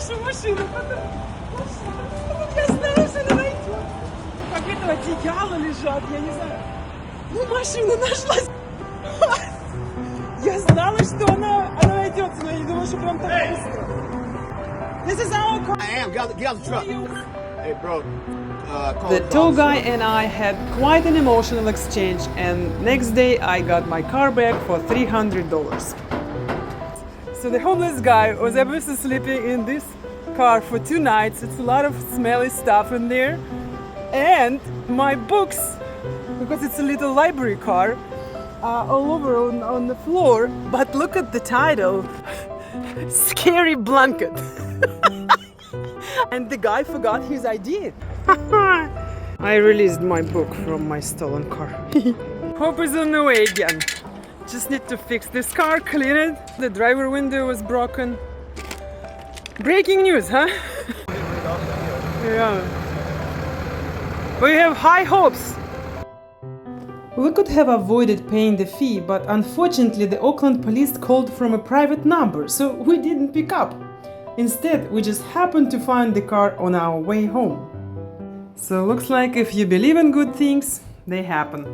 нашу машину, я знала, что она найдет. Как это одеяло лежат, я не знаю. Ну, машина нашлась. Я знала, что она найдется, но я не думала, что прям так быстро. This is our car. I am. Get out the truck. Hey, bro. The tow guy and I had quite an emotional exchange, and next day I got my car back for $300. So the homeless guy was obviously sleeping in this car for 2 nights. It's a lot of smelly stuff in there, and my books, because it's a little library car, are all over on the floor. But look at the title, Scary Blanket. And the guy forgot his ID. I released my book from my stolen car. Hope is on the way again. Just need to fix this car, clean it. The driver window was broken. Breaking news, huh? Yeah. We have high hopes. We could have avoided paying the fee, but unfortunately the Auckland police called from a private number, so we didn't pick up. Instead, we just happened to find the car on our way home. So looks like if you believe in good things, they happen.